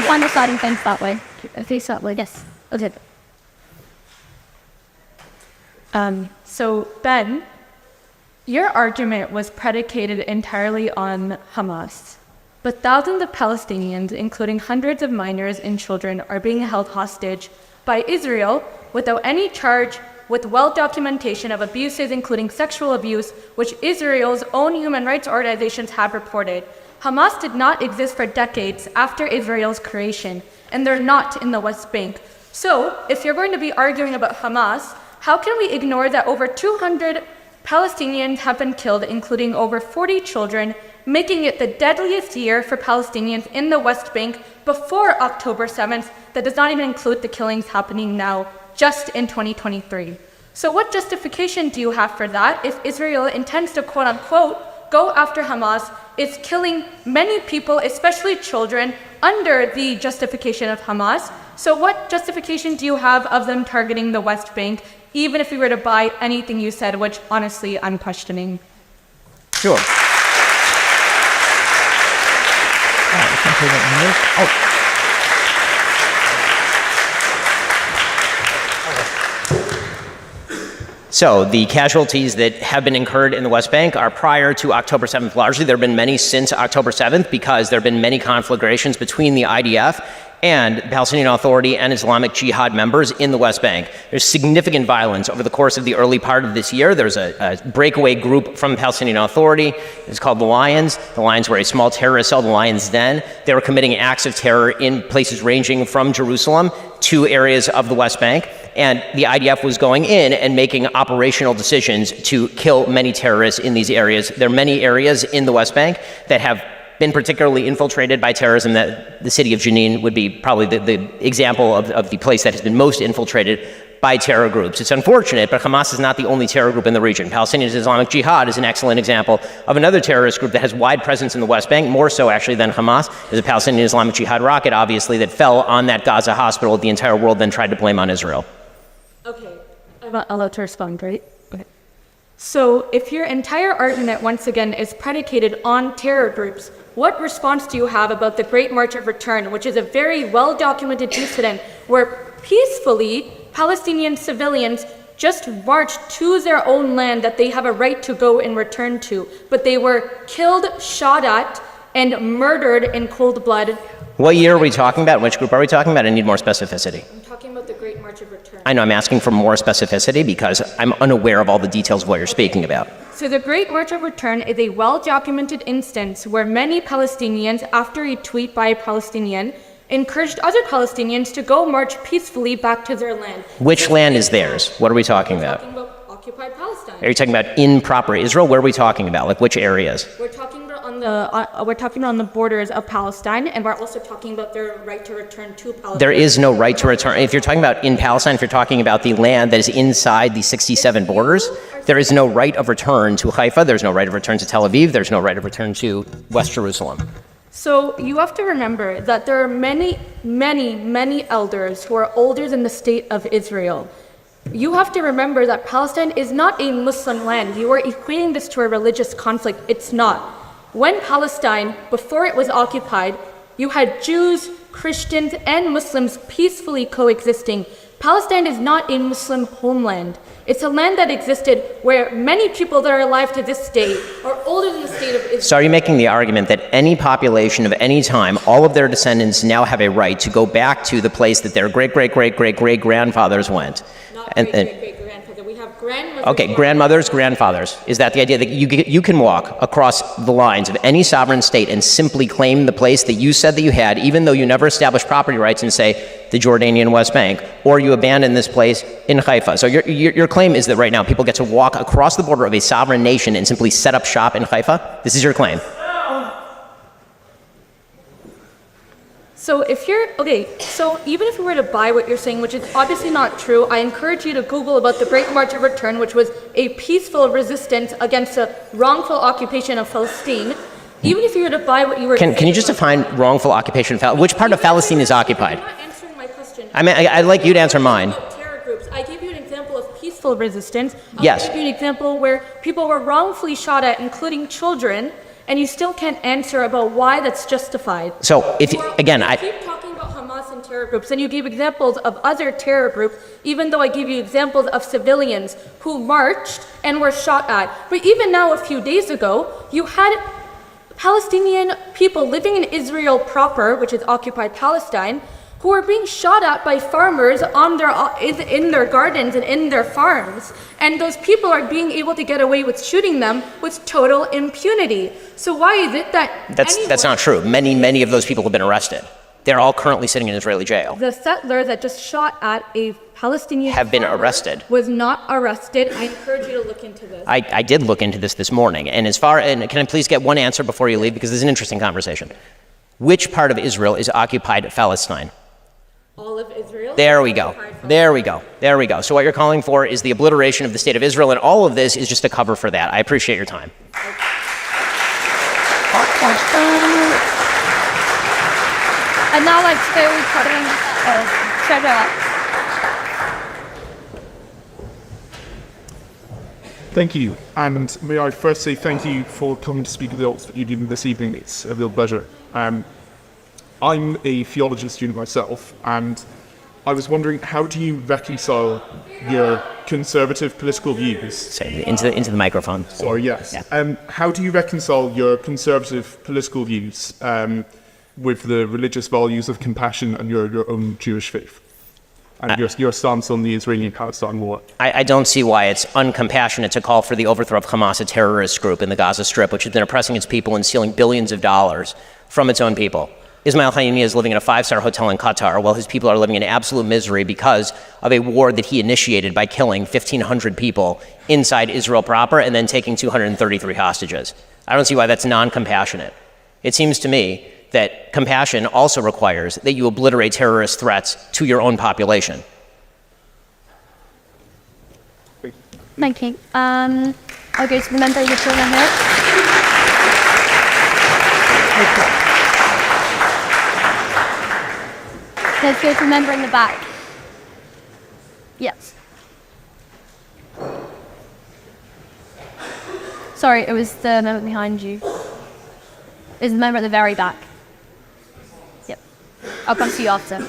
find the siding fence that way. Face that way. Yes. Okay. So Ben, your argument was predicated entirely on Hamas. But thousands of Palestinians, including hundreds of minors and children, are being held hostage by Israel without any charge, with well-documentation of abuses, including sexual abuse, which Israel's own human rights organizations have reported. Hamas did not exist for decades after Israel's creation, and they're not in the West Bank. So, if you're going to be arguing about Hamas, how can we ignore that over 200 Palestinians have been killed, including over 40 children, making it the deadliest year for Palestinians in the West Bank before October 7th, that does not even include the killings happening now, just in 2023. So what justification do you have for that if Israel intends to quote-unquote go after Hamas, is killing many people, especially children, under the justification of Hamas? So what justification do you have of them targeting the West Bank, even if we were to buy anything you said, which honestly I'm questioning? Sure. So the casualties that have been incurred in the West Bank are prior to October 7th largely. There have been many since October 7th because there have been many conflagrations between the IDF and the Palestinian Authority and Islamic Jihad members in the West Bank. There's significant violence over the course of the early part of this year. There's a breakaway group from the Palestinian Authority. It's called the Lions. The Lions were a small terrorist cell, the Lions Den. They were committing acts of terror in places ranging from Jerusalem to areas of the West Bank. And the IDF was going in and making operational decisions to kill many terrorists in these areas. There are many areas in the West Bank that have been particularly infiltrated by terrorism. That the city of Jenin would be probably the example of the place that has been most infiltrated by terror groups. It's unfortunate, but Hamas is not the only terror group in the region. Palestinian Islamic Jihad is an excellent example of another terrorist group that has wide presence in the West Bank, more so actually than Hamas. There's a Palestinian Islamic Jihad rocket, obviously, that fell on that Gaza hospital. The entire world then tried to blame on Israel. Okay, I'm allowed to respond, right? Okay. So if your entire argument, once again, is predicated on terror groups, what response do you have about the Great March of Return, which is a very well-documented incident where peacefully Palestinian civilians just marched to their own land that they have a right to go and return to, but they were killed, shot at, and murdered in cold blood? What year are we talking about? Which group are we talking about? I need more specificity. I'm talking about the Great March of Return. I know, I'm asking for more specificity because I'm unaware of all the details of what you're speaking about. So the Great March of Return is a well-documented instance where many Palestinians, after a tweet by a Palestinian, encouraged other Palestinians to go march peacefully back to their land. Which land is theirs? What are we talking about? We're talking about occupied Palestine. Are you talking about in proper Israel? Where are we talking about? Like which areas? We're talking about on the borders of Palestine, and we're also talking about their right to return to Palestine. There is no right to return. If you're talking about in Palestine, if you're talking about the land that is inside the 67 borders, there is no right of return to Haifa. There's no right of return to Tel Aviv. There's no right of return to West Jerusalem. So you have to remember that there are many, many, many elders who are older than the state of Israel. You have to remember that Palestine is not a Muslim land. You are equating this to a religious conflict. It's not. When Palestine, before it was occupied, you had Jews, Christians, and Muslims peacefully coexisting. Palestine is not a Muslim homeland. It's a land that existed where many people that are alive to this day are older than the state of Israel. So are you making the argument that any population of any time, all of their descendants now have a right to go back to the place that their great-great-great-great-great-grandfathers went? Not great-great-great-grandfather. We have grandmothers. Okay, grandmothers, grandfathers. Is that the idea that you can walk across the lines of any sovereign state and simply claim the place that you said that you had, even though you never established property rights in, say, the Jordanian West Bank, or you abandon this place in Haifa? So your claim is that right now people get to walk across the border of a sovereign nation and simply set up shop in Haifa? This is your claim? So so even if we were to buy what you're saying, which is obviously not true, I encourage you to Google about the Great March of Return, which was a peaceful resistance against a wrongful occupation of Palestine. Even if you were to buy what you were Can you just define wrongful occupation? Which part of Palestine is occupied? You're not answering my question. I mean, I'd like you to answer mine. Terror groups. I gave you an example of peaceful resistance. Yes. I'll give you an example where people were wrongfully shot at, including children, and you still can't answer about why that's justified. So, if again, keep talking about Hamas and terror groups, and you gave examples of other terror groups, even though I gave you examples of civilians who marched and were shot at. But even now, a few days ago, you had Palestinian people living in Israel proper, which is occupied Palestine, who are being shot at by farmers in their gardens and in their farms. And those people are being able to get away with shooting them with total impunity. So why is it that That's not true. Many of those people have been arrested. They're all currently sitting in Israeli jail. The settler that just shot at a Palestinian Have been farmer arrested. was not arrested. I encourage you to look into this. I did look into this morning. And can I please get one answer before you leave? Because this is an interesting conversation. Which part of Israel is occupied Palestine? All of Israel? There we go. There we go. There we go. So what you're calling for is the obliteration of the state of Israel, and all of this is just a cover for that. I appreciate your time. And now, like, slowly cutting straight up. Thank you. And may I first say thank you for coming to speak at the Oxford Union this evening. It's a real pleasure. I'm a theology student myself, and I was wondering, how do you reconcile your conservative political views? Say into the microphone. Sorry, yes. Yeah. How do you reconcile your conservative political views with the religious values of compassion and your own Jewish faith? And your stance on the Israeli-Palestine war? I don't see why it's uncompassionate to call for the overthrow of Hamas, a terrorist group in the Gaza Strip, which has been oppressing its people and stealing billions of dollars from its own people. Ismail Haniyeh is living in a 5-star hotel in Qatar while his people are living in absolute misery because of a war that he initiated by killing 1,500 people inside Israel proper and then taking 233 hostages. I don't see why that's non-compassionate. It seems to me that compassion also requires that you obliterate terrorist threats to your own population. Thank you. I'll go to the member you're talking here. Let's go to the member in the back. Yes. Sorry, it was the member behind you. It was the member at the very back. Yep. I'll come to you after.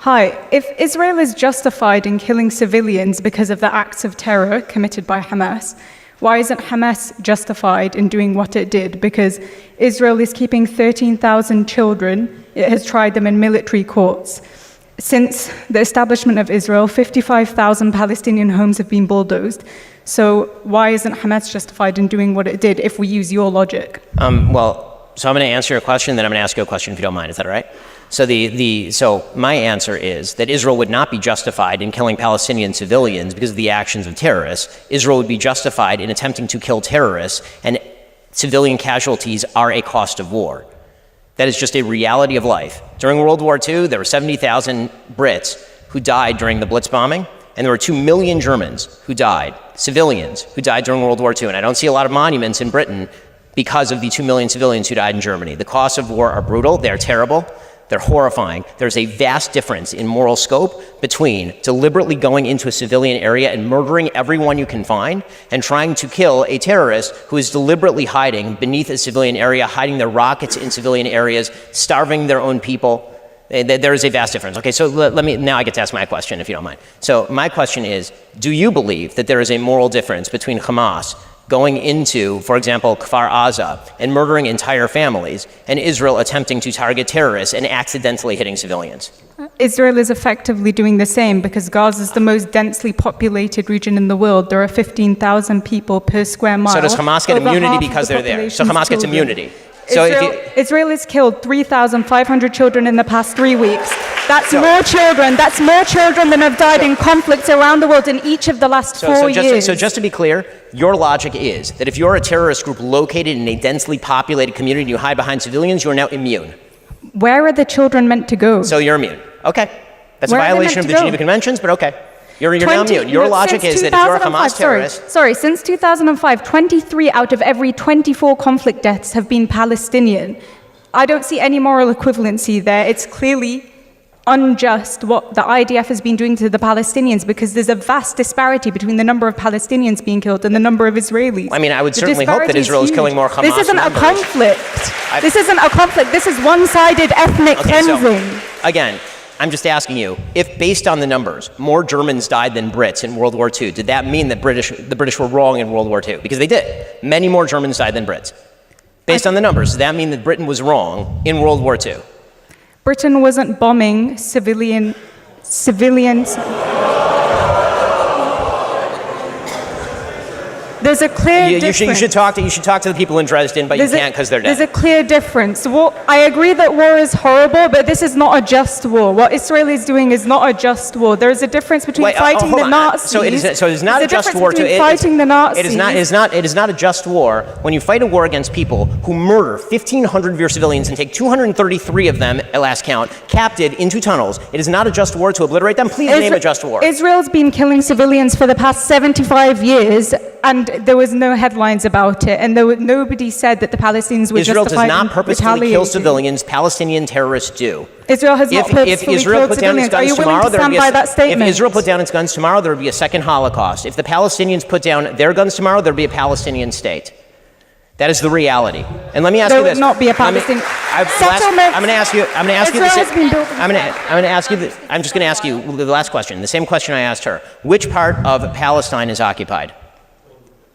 Hi. If Israel is justified in killing civilians because of the acts of terror committed by Hamas, why isn't Hamas justified in doing what it did? Because Israel is keeping 13,000 children. It has tried them in military courts. Since the establishment of Israel, 55,000 Palestinian homes have been bulldozed. So why isn't Hamas justified in doing what it did if we use your logic? So I'm going to answer your question, then I'm going to ask you a question if you don't mind. Is that all right? So so my answer is that Israel would not be justified in killing Palestinian civilians because of the actions of terrorists. Israel would be justified in attempting to kill terrorists, and civilian casualties are a cost of war. That is just a reality of life. During World War II, there were 70,000 Brits who died during the Blitz bombing, and there were 2 million Germans who died, civilians who died during World War II. And I don't see a lot of monuments in Britain because of the 2 million civilians who died in Germany. The costs of war are brutal, they're terrible, they're horrifying. There's a vast difference in moral scope between deliberately going into a civilian area and murdering everyone you can find and trying to kill a terrorist who is deliberately hiding beneath a civilian area, hiding their rockets in civilian areas, starving their own people. There is a vast difference. Okay, so now I get to ask my question, if you don't mind. So my question is, do you believe that there is a moral difference between Hamas going into, for example, Kfar Aza and murdering entire families, and Israel attempting to target terrorists and accidentally hitting civilians? Israel is effectively doing the same because Gaza is the most densely populated region in the world. There are 15,000 people per square mile. So does Hamas get immunity because they're there? So Hamas gets immunity. So Israel has killed 3,500 children in the past 3 weeks. That's more children. That's more children than have died in conflicts around the world in each of the last 4 years. So just to be clear, your logic is that if you're a terrorist group located in a densely populated community and you hide behind civilians, you're now immune. Where are the children meant to go? So you're immune. Okay. That's a violation of the Geneva Conventions, but okay. You're now immune. Your logic is that if you're a Hamas terrorist... Sorry, since 2005, 23 out of every 24 conflict deaths have been Palestinian. I don't see any moral equivalency there. It's clearly unjust what the IDF has been doing to the Palestinians, because there's a vast disparity between the number of Palestinians being killed and the number of Israelis. I mean, I would The certainly hope that disparity is Israel is huge. killing more Hamas This isn't a members. conflict. This isn't a conflict. This is one-sided ethnic Okay, so, cleansing. again, I'm just asking you, if based on the numbers, more Germans died than Brits in World War II, did that mean that the British were wrong in World War II? Because they did. Many more Germans died than Brits. Based on the numbers, does that mean that Britain was wrong in World War II? Britain wasn't bombing civilians. There's a clear difference. You should talk to the people in Dresden, but you can't because they're dead. There's a clear difference. Well, I agree that war is horrible, but this is not a just war. What Israel is doing is not a just war. There is a difference between fighting the Nazis. So it is not a just war. Fighting the Nazis. It is not a just war when you fight a war against people who murder 1,500 of your civilians and take 233 of them, at last count, captive into tunnels. It is not a just war to obliterate them. Please name a just war. Israel's been killing civilians for the past 75 years, and there was no headlines about it, and nobody said that the Palestinians were Israel does justified not in purposefully kill retaliating. Civilians. Palestinian terrorists do. Israel has not If purposefully Israel killed put down its civilians. Are you guns willing tomorrow, to there would stand be by that statement? If Israel put down its guns tomorrow, there would be a second Holocaust. If the Palestinians put down their guns tomorrow, there would be a Palestinian state. That is the reality. And let me ask There you this. would not be a Palestinian settlement. I'm going to ask you. I'm going to ask you Israel the has been built I'm going to ask you. I'm just going to ask you the last question. The same question I asked her. Which part of Palestine is occupied?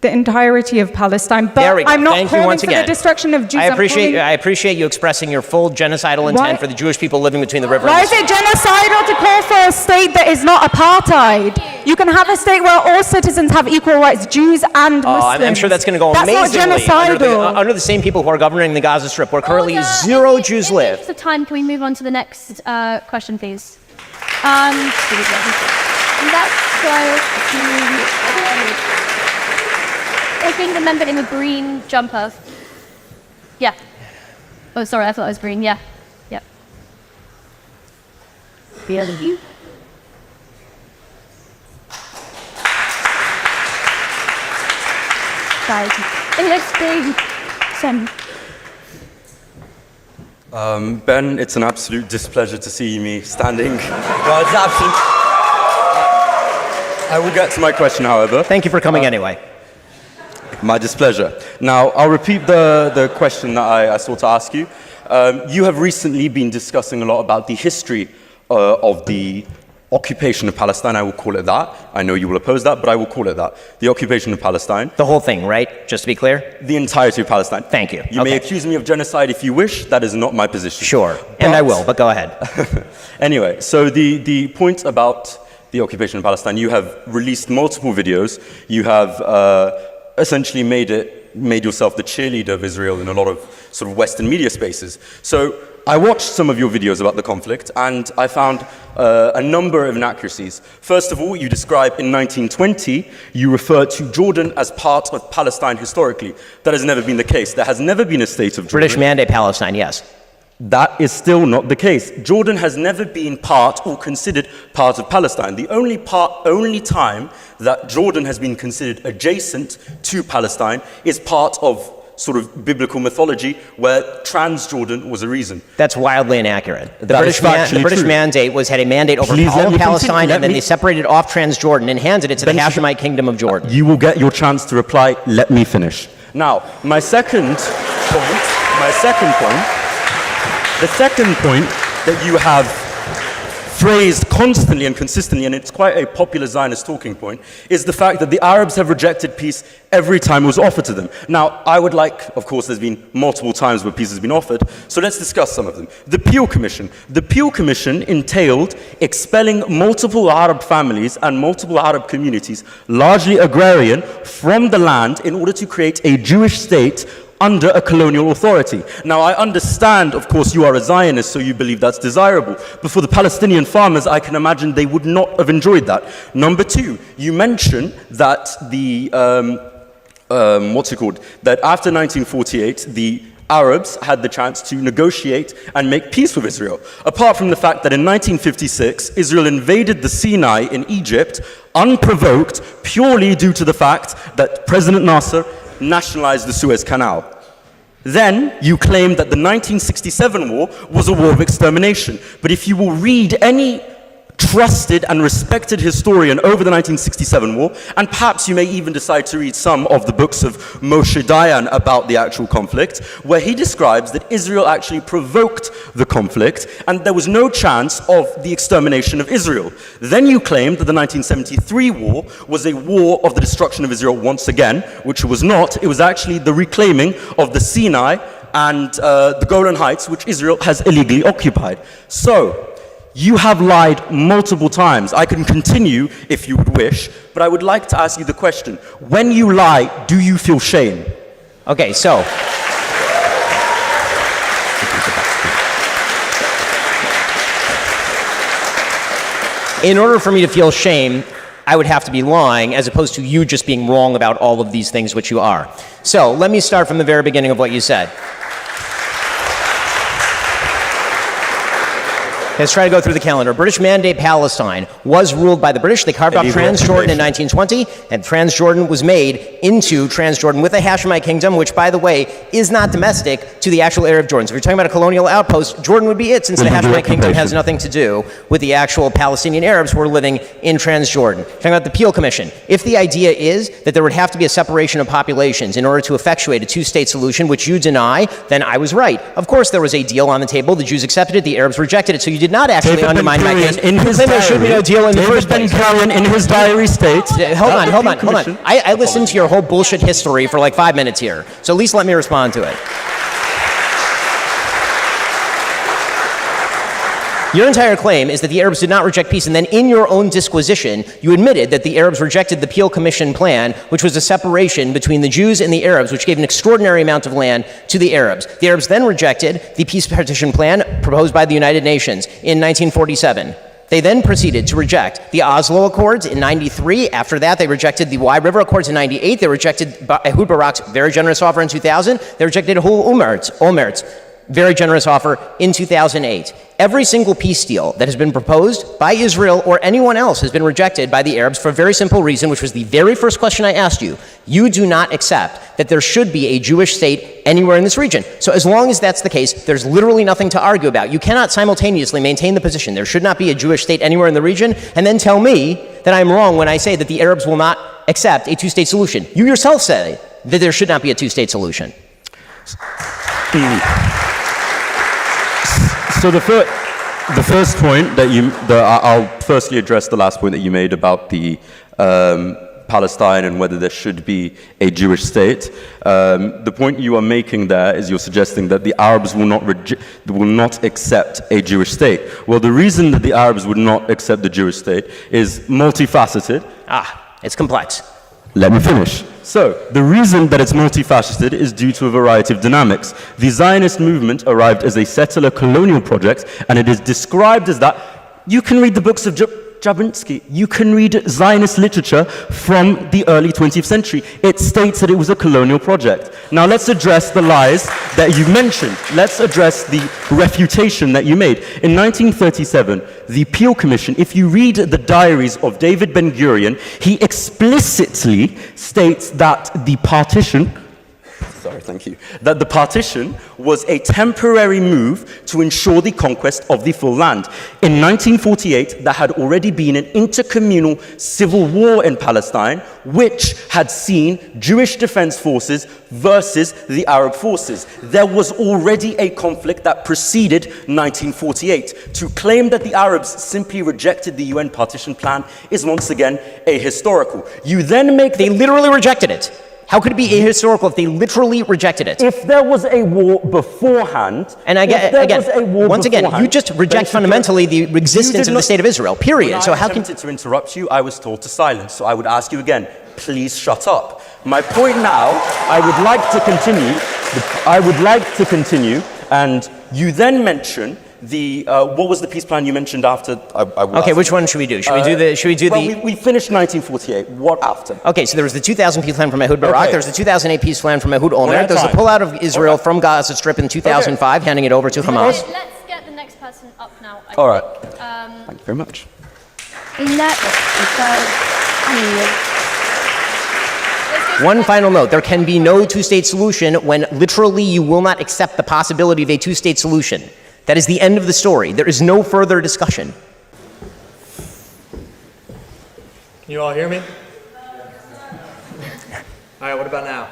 The entirety of Palestine, but There we go. I'm not Thank you calling once for again. the destruction of Jews. I I'm appreciate you expressing your full genocidal intent Why- for the Jewish people living between the river. Why and is it genocidal to call for a state that is not apartheid? You can have a state where all citizens have equal rights, Jews and Muslims. I'm sure that's going to go That's amazingly not genocidal. under the same people who are governing the Gaza Strip, where currently zero Jews In the live. interest of time, can we move on to the next question, please? Let's go to... I think the member in the green jumper. Yeah. Oh, sorry, I thought it was green. Yeah. Yep. You. Guys, let's go. Ben, it's an absolute displeasure to see me standing. Well, it's absolute. I will get to my question, however. Thank you for coming anyway. My displeasure. Now, I'll repeat the question that I sought to ask you. You have recently been discussing a lot about the history of the occupation of Palestine. I will call it that. I know you will oppose that, but I will call it that. The occupation of Palestine. The whole thing, right? Just to be clear? The entirety of Palestine. Thank you. You may accuse me of genocide if you wish. That is not my position. Sure. And I will, but go ahead. Anyway, so the point about the occupation of Palestine, you have released multiple videos. You have essentially made yourself the cheerleader of Israel in a lot of sort of Western media spaces. So I watched some of your videos about the conflict, and I found a number of inaccuracies. First of all, you describe in 1920, you refer to Jordan as part of Palestine historically. That has never been the case. There has never been a state of Jordan. British Mandate Palestine, yes. That is still not the case. Jordan has never been part or considered part of Palestine. The only time that Jordan has been considered adjacent to Palestine is part of sort of biblical mythology where Transjordan was a reason. That's wildly inaccurate. The That is factually British true. mandate had a mandate over Please all let of me Palestine, continue. and then they separated off Transjordan and handed it to the Ben, Hashemite kingdom of Jordan. You will get your chance to reply. Let me finish. Now, the second point that you have phrased constantly and consistently, and it's quite a popular Zionist talking point, is the fact that the Arabs have rejected peace every time it was offered to them. Now, I would like, of course, there's been multiple times where peace has been offered, so let's discuss some of them. The Peel Commission. The Peel Commission entailed expelling multiple Arab families and multiple Arab communities, largely agrarian, from the land in order to create a Jewish state under a colonial authority. Now, I understand, of course, you are a Zionist, so you believe that's desirable. But for the Palestinian farmers, I can imagine they would not have enjoyed that. Number two, you mentioned that that after 1948, the Arabs had the chance to negotiate and make peace with Israel. Apart from the fact that in 1956, Israel invaded the Sinai in Egypt, unprovoked, purely due to the fact that President Nasser nationalized the Suez Canal. Then you claim that the 1967 war was a war of extermination. But if you will read any trusted and respected historian over the 1967 war, and perhaps you may even decide to read some of the books of Moshe Dayan about the actual conflict, where he describes that Israel actually provoked the conflict and there was no chance of the extermination of Israel. Then you claimed that the 1973 war was a war of the destruction of Israel once again, which it was not. It was actually the reclaiming of the Sinai and the Golan Heights, which Israel has illegally occupied. So, you have lied multiple times. I can continue if you would wish, but I would like to ask you the question. When you lie, do you feel shame? Okay, so. In order for me to feel shame, I would have to be lying as opposed to you just being wrong about all of these things which you are. So let me start from the very beginning of what you said. Let's try to go through the calendar. British Mandate Palestine was ruled by the British. They carved off Transjordan in 1920, and Transjordan was made into Transjordan with the Hashemite kingdom, which, by the way, is not domestic to the actual Arab Jordan. So if you're talking about a colonial outpost, Jordan would be it, since the Hashemite kingdom has nothing to do with the actual Palestinian Arabs who are living in Transjordan. Talking about the Peel Commission. If the idea is that there would have to be a separation of populations in order to effectuate a two-state solution, which you deny, then I was right. Of course there was a deal on the table. The Jews accepted it. The Arabs rejected it. So you did not actually undermine my case. In his diary, there should be no deal in the first place. in his diary states. Hold on. I listened to your whole bullshit history for like 5 minutes here. So at least let me respond to it. Your entire claim is that the Arabs did not reject peace, and then in your own disquisition, you admitted that the Arabs rejected the Peel Commission plan, which was a separation between the Jews and the Arabs, which gave an extraordinary amount of land to the Arabs. The Arabs then rejected the peace partition plan proposed by the United Nations in 1947. They then proceeded to reject the Oslo Accords in 93. After that, they rejected the Wye River Accords in 98. They rejected Ehud Barak's very generous offer in 2000. They rejected Olmert's very generous offer in 2008. Every single peace deal that has been proposed by Israel or anyone else has been rejected by the Arabs for a very simple reason, which was the very first question I asked you. You do not accept that there should be a Jewish state anywhere in this region. So as long as that's the case, there's literally nothing to argue about. You cannot simultaneously maintain the position there should not be a Jewish state anywhere in the region and then tell me that I'm wrong when I say that the Arabs will not accept a two-state solution. You yourself say that there should not be a two-state solution. So the first point I'll firstly address the last point that you made about the Palestine and whether there should be a Jewish state. The point you are making there is you're suggesting that the Arabs will not accept a Jewish state. Well, the reason that the Arabs would not accept the Jewish state is multifaceted. It's complex. Let me finish. So, the reason that it's multifaceted is due to a variety of dynamics. The Zionist movement arrived as a settler colonial project, and it is described as that. You can read the books of Jablonski. You can read Zionist literature from the early 20th century. It states that it was a colonial project. Now let's address the lies that you mentioned. Let's address the refutation that you made. In 1937, the Peel Commission, if you read the diaries of David Ben-Gurion, he explicitly states that the partition was a temporary move to ensure the conquest of the full land. In 1948, there had already been an intercommunal civil war in Palestine, which had seen Jewish defense forces versus the Arab forces. There was already a conflict that preceded 1948. To claim that the Arabs simply rejected the UN partition plan is once again ahistorical. You then make... They literally rejected it. How could it be ahistorical if they literally rejected it? If there was a war beforehand, and once again, you just reject fundamentally the existence of the state of Israel, period. So how can... I attempted to interrupt you, I was told to silence. So I would ask you again, please shut up. My point now, I would like to continue, and you then mention what was the peace plan you mentioned after? Okay, which one should we do? We finished 1948. What after? Okay, so there was the 2000 peace plan from Ehud Barak. There was the 2008 peace plan from Ehud Olmert. There was the pullout of Israel from Gaza Strip in 2005, handing it over to Hamas. Okay, let's get the next person up now. All right. Thank you very much. Let's go One final note. There can be no two-state solution when literally you will not accept the possibility of a two-state solution. That is the end of the story. There is no further discussion. Can you all hear me? All right, what about now?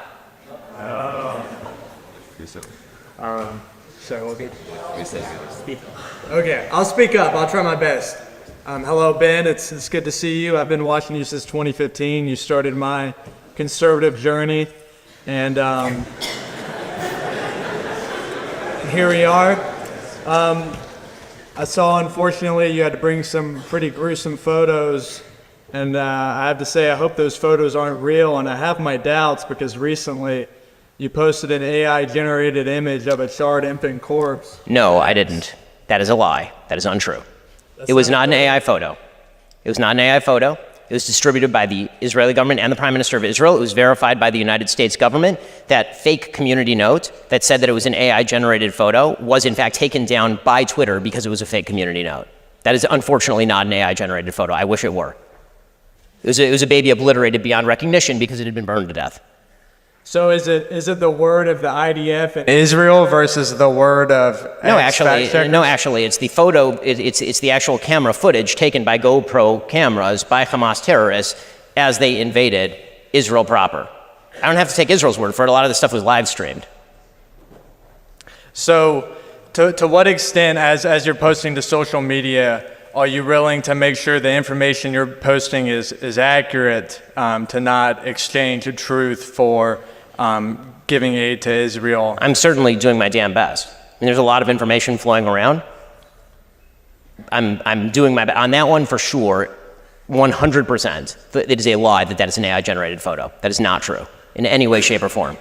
Okay, I'll speak up. I'll try my best. Hello, Ben. It's good to see you. I've been watching you since 2015. You started my conservative journey, and here we are. I saw, unfortunately, you had to bring some pretty gruesome photos, and I have to say, I hope those photos aren't real, and I have my doubts because recently you posted an AI-generated image of a charred infant corpse. No, I didn't. That is a lie. That is untrue. It was not an AI photo. It was not an AI photo. It was distributed by the Israeli government and the Prime Minister of Israel. It was verified by the United States government. That fake community note that said that it was an AI-generated photo was in fact taken down by Twitter because it was a fake community note. That is unfortunately not an AI-generated photo. I wish it were. It was a baby obliterated beyond recognition because it had been burned to death. So is it the word of the IDF in Israel versus the word of No, actually, it's the photo. It's the actual camera footage taken by GoPro cameras by Hamas terrorists as they invaded Israel proper. I don't have to take Israel's word for it. A lot of this stuff was live streamed. So, to what extent, as you're posting to social media, are you willing to make sure the information you're posting is accurate, to not exchange the truth for giving aid to Israel? I'm certainly doing my damn best. I mean, there's a lot of information flowing around. I'm doing my best. On that one for sure, 100%. It is a lie that is an AI-generated photo. That is not true in any way, shape, or form.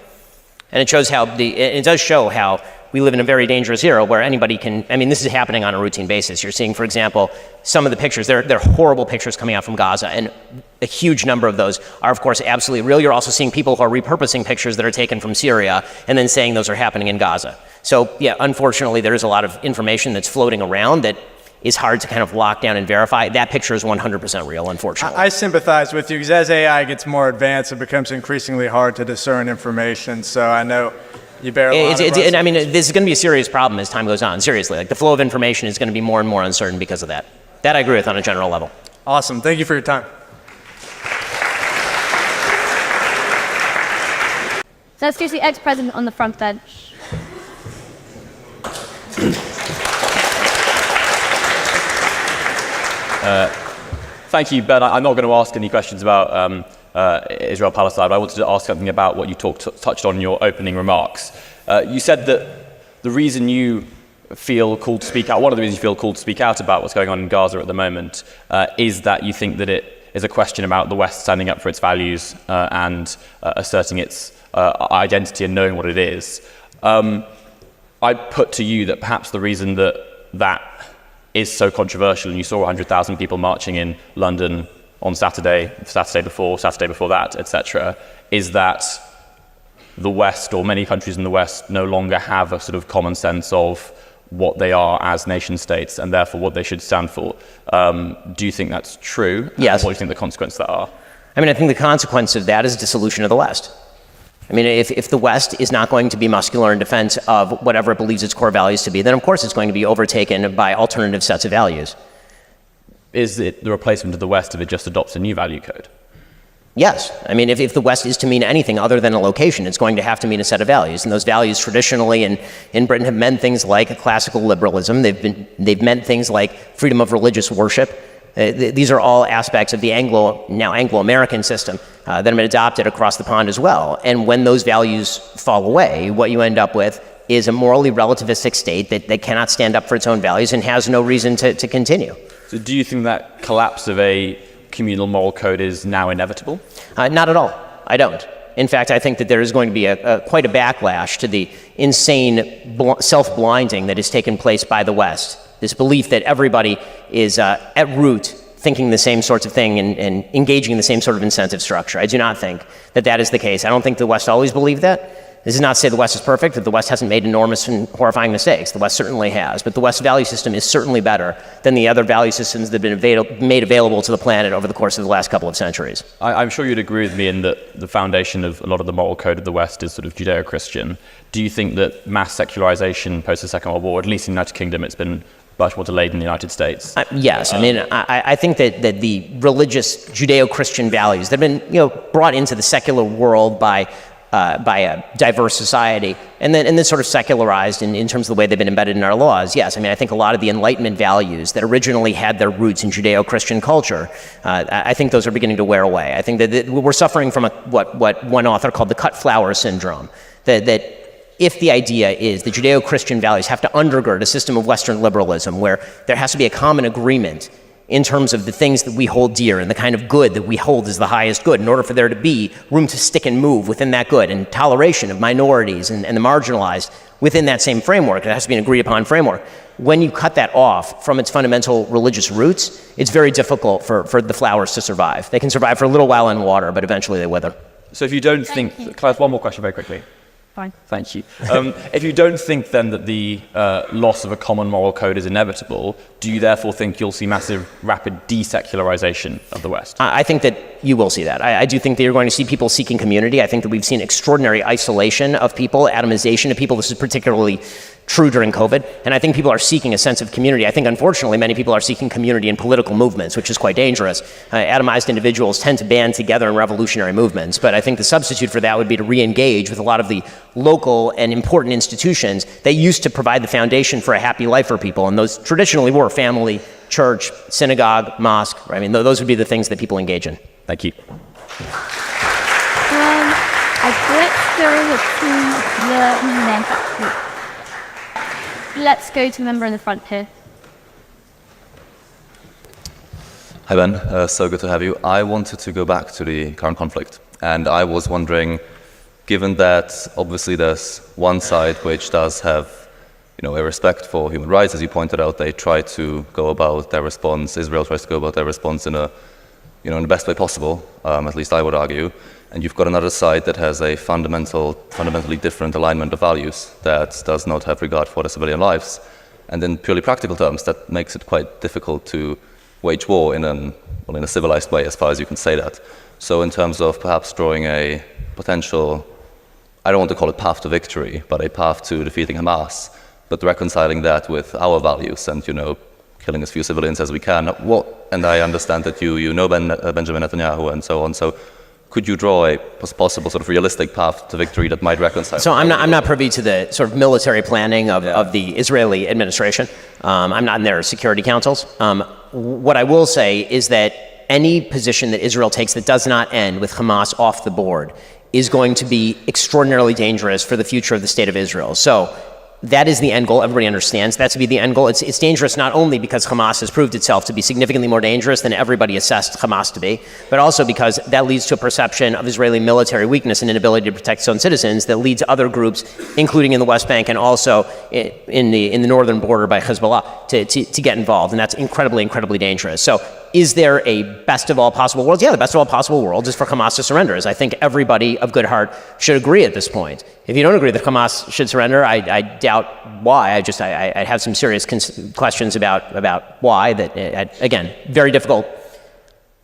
And it shows how it does show how we live in a very dangerous era where anybody can, I mean, this is happening on a routine basis. You're seeing, for example, some of the pictures, they're horrible pictures coming out from Gaza, and a huge number of those are, of course, absolutely real. You're also seeing people who are repurposing pictures that are taken from Syria and then saying those are happening in Gaza. So, yeah, unfortunately, there is a lot of information that's floating around that is hard to kind of lock down and verify. That picture is 100% real, unfortunately. I sympathize with you because as AI gets more advanced, it becomes increasingly hard to discern information. So I know you bear a lot of I mean, this is going to be a serious problem as time goes on, seriously. Like, the flow of information is going to be more and more uncertain because of that. That I agree with on a general level. Awesome. Thank you for your time. So let's do the ex-president on the front bench. Thank you, Ben. I'm not going to ask any questions about Israel-Palestine, but I wanted to ask something about what you touched on in your opening remarks. You said that the reason you feel called to speak out, one of the reasons you feel called to speak out about what's going on in Gaza at the moment, is that you think that it is a question about the West standing up for its values and asserting its identity and knowing what it is. I put to you that perhaps the reason that is so controversial, and you saw 100,000 people marching in London on Saturday before that, etc., is that the West, or many countries in the West, no longer have a sort of common sense of what they are as nation states and therefore what they should stand for. Do you think that's true? Yes. What do you think the consequences of that are? I mean, I think the consequence of that is dissolution of the West. I mean, if the West is not going to be muscular in defense of whatever it believes its core values to be, then of course it's going to be overtaken by alternative sets of values. Is it the replacement of the West if it just adopts a new value code? Yes. I mean, if the West is to mean anything other than a location, it's going to have to mean a set of values. And those values traditionally in Britain have meant things like classical liberalism. They've meant things like freedom of religious worship. These are all aspects of the now Anglo-American system that have been adopted across the pond as well. And when those values fall away, what you end up with is a morally relativistic state that cannot stand up for its own values and has no reason to continue. So do you think that collapse of a communal moral code is now inevitable? Not at all. I don't. In fact, I think that there is going to be quite a backlash to the insane self-blinding that has taken place by the West. This belief that everybody is at root thinking the same sorts of thing and engaging in the same sort of incentive structure. I do not think that is the case. I don't think the West always believed that. This is not to say the West is perfect, that the West hasn't made enormous and horrifying mistakes. The West certainly has. But the West's value system is certainly better than the other value systems that have been made available to the planet over the course of the last couple of centuries. I'm sure you'd agree with me in that the foundation of a lot of the moral code of the West is sort of Judeo-Christian. Do you think that mass secularization post the Second World War, at least in the United Kingdom, it's been much more delayed in the United States? Yes. I mean, I think that the religious Judeo-Christian values that have been brought into the secular world by a diverse society, and then sort of secularized in terms of the way they've been embedded in our laws. Yes, I mean, I think a lot of the Enlightenment values that originally had their roots in Judeo-Christian culture, I think those are beginning to wear away. I think that we're suffering from what one author called the cut flower syndrome, that if the idea is that Judeo-Christian values have to undergird a system of Western liberalism where there has to be a common agreement in terms of the things that we hold dear and the kind of good that we hold as the highest good, in order for there to be room to stick and move within that good, and toleration of minorities and the marginalized within that same framework. It has to be an agreed upon framework. When you cut that off from its fundamental religious roots, it's very difficult for the flowers to survive. They can survive for a little while in water, but eventually they wither. So if you don't think, can I ask one more question very quickly? Fine. Thank you. If you don't think then that the loss of a common moral code is inevitable, do you therefore think you'll see massive, rapid desecularization of the West? I think that you will see that. I do think that you're going to see people seeking community. I think that we've seen extraordinary isolation of people, atomization of people. This is particularly true during COVID. And I think people are seeking a sense of community. I think, unfortunately, many people are seeking community in political movements, which is quite dangerous. Atomized individuals tend to band together in revolutionary movements. But I think the substitute for that would be to re-engage with a lot of the local and important institutions that used to provide the foundation for a happy life for people. And those traditionally were family, church, synagogue, mosque. Right? I mean, those would be the things that people engage in. Thank you. Let's go to the member in the front here. Hi Ben, so good to have you. I wanted to go back to the current conflict, and I was wondering, given that obviously there's one side which does have, a respect for human rights, as you pointed out, they try to go about their response. Israel tries to go about their response in in the best way possible. At least I would argue. And you've got another side that has a fundamentally different alignment of values that does not have regard for the civilian lives. And in purely practical terms, that makes it quite difficult to wage war in a civilized way, as far as you can say that. So in terms of perhaps drawing a potential, I don't want to call it path to victory, but a path to defeating Hamas, but reconciling that with our values and, killing as few civilians as we can. And I understand that you know Benjamin Netanyahu and so on. So could you draw a possible sort of realistic path to victory that might reconcile? So I'm not privy to the sort of military planning of the Israeli administration. I'm not in their security councils. What I will say is that any position that Israel takes that does not end with Hamas off the board is going to be extraordinarily dangerous for the future of the state of Israel. So that is the end goal. Everybody understands that to be the end goal. It's dangerous not only because Hamas has proved itself to be significantly more dangerous than everybody assessed Hamas to be, but also because that leads to a perception of Israeli military weakness and inability to protect its own citizens that lead to other groups, including in the West Bank and also in the northern border by Hezbollah, to get involved. And that's incredibly, incredibly dangerous. So is there a best of all possible worlds? Yeah, the best of all possible worlds is for Hamas to surrender, as I think everybody of good heart should agree at this point. If you don't agree that Hamas should surrender, I doubt why. I have some serious questions about why. That again, very difficult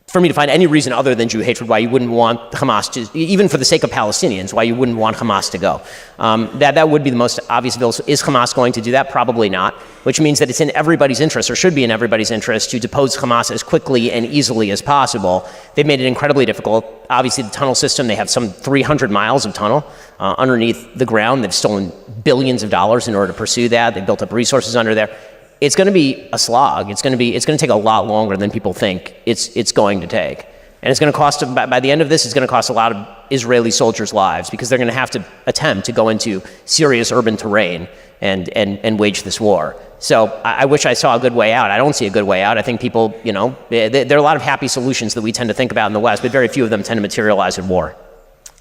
for me to find any reason other than Jew hatred why you wouldn't want Hamas to, even for the sake of Palestinians, why you wouldn't want Hamas to go. That would be the most obvious bill. So is Hamas going to do that? Probably not, which means that it's in everybody's interest, or should be in everybody's interest, to depose Hamas as quickly and easily as possible. They've made it incredibly difficult. Obviously, the tunnel system, they have some 300 miles of tunnel underneath the ground. They've stolen billions of dollars in order to pursue that. They've built up resources under there. It's going to be a slog. It's going to take a lot longer than people think it's going to take. And it's going to cost, by the end of this, it's going to cost a lot of Israeli soldiers' lives, because they're going to have to attempt to go into serious urban terrain and wage this war. So I wish I saw a good way out. I don't see a good way out. I think people, there are a lot of happy solutions that we tend to think about in the West, but very few of them tend to materialize in war.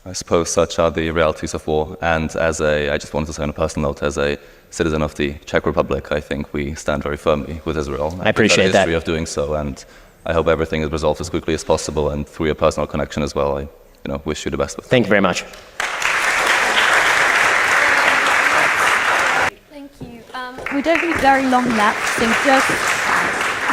I suppose such are the realities of war. And I just wanted to say on a personal note, as a citizen of the Czech Republic, I think we stand very firmly with Israel. I appreciate that. History of doing so, and I hope everything is resolved as quickly as possible. And through your personal connection as well, I wish you the best with it. Thank you very much. we don't have very long left, so just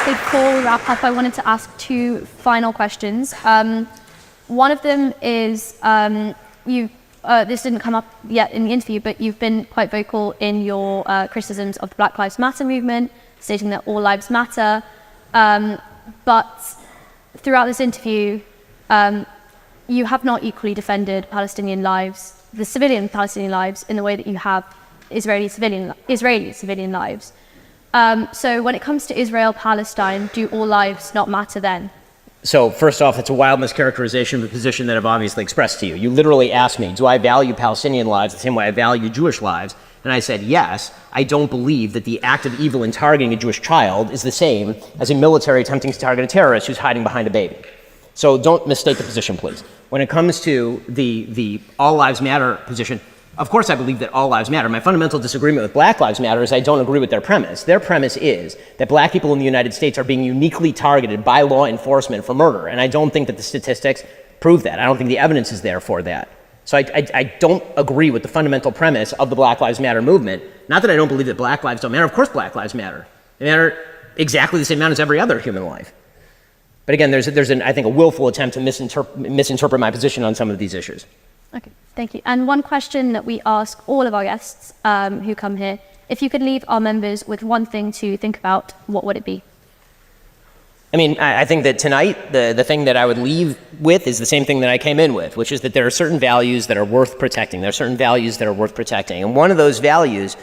before we wrap up, I wanted to ask two final questions. One of them is, this didn't come up yet in the interview, but you've been quite vocal in your criticisms of the Black Lives Matter movement, stating that all lives matter. But throughout this interview, you have not equally defended Palestinian lives, the civilian Palestinian lives, in the way that you have Israeli civilian lives. So when it comes to Israel-Palestine, do all lives not matter then? So first off, it's a wild mischaracterization of the position that I've obviously expressed to you. You literally asked me, do I value Palestinian lives the same way I value Jewish lives? And I said, yes, I don't believe that the act of evil in targeting a Jewish child is the same as a military attempting to target a terrorist who's hiding behind a baby. So don't mistake the position, please. When it comes to the all lives matter position, of course I believe that all lives matter. My fundamental disagreement with Black Lives Matter is I don't agree with their premise. Their premise is that black people in the United States are being uniquely targeted by law enforcement for murder, and I don't think that the statistics prove that. I don't think the evidence is there for that. So I don't agree with the fundamental premise of the Black Lives Matter movement. Not that I don't believe that black lives don't matter. Of course Black lives matter. They matter exactly the same amount as every other human life. But again, there's I think, a willful attempt to misinterpret my position on some of these issues. Okay, thank you. And one question that we ask all of our guests who come here, if you could leave our members with one thing to think about, what would it be? I mean, I think that tonight, the thing that I would leave with is the same thing that I came in with, which is that there are certain values that are worth protecting. There are certain values that are worth protecting. And one of those values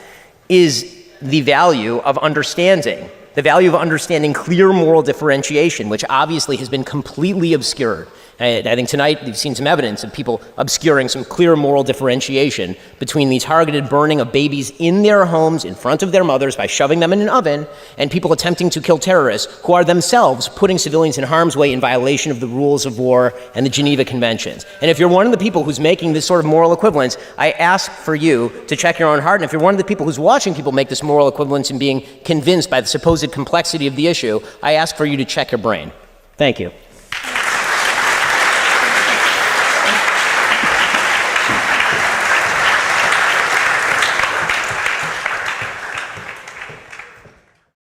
is the value of understanding. The value of understanding clear moral differentiation, which obviously has been completely obscured. I think tonight you've seen some evidence of people obscuring some clear moral differentiation between the targeted burning of babies in their homes in front of their mothers by shoving them in an oven, and people attempting to kill terrorists who are themselves putting civilians in harm's way in violation of the rules of war and the Geneva Conventions. And if you're one of the people who's making this sort of moral equivalence, I ask for you to check your own heart. And if you're one of the people who's watching people make this moral equivalence and being convinced by the supposed complexity of the issue, I ask for you to check your brain. Thank you.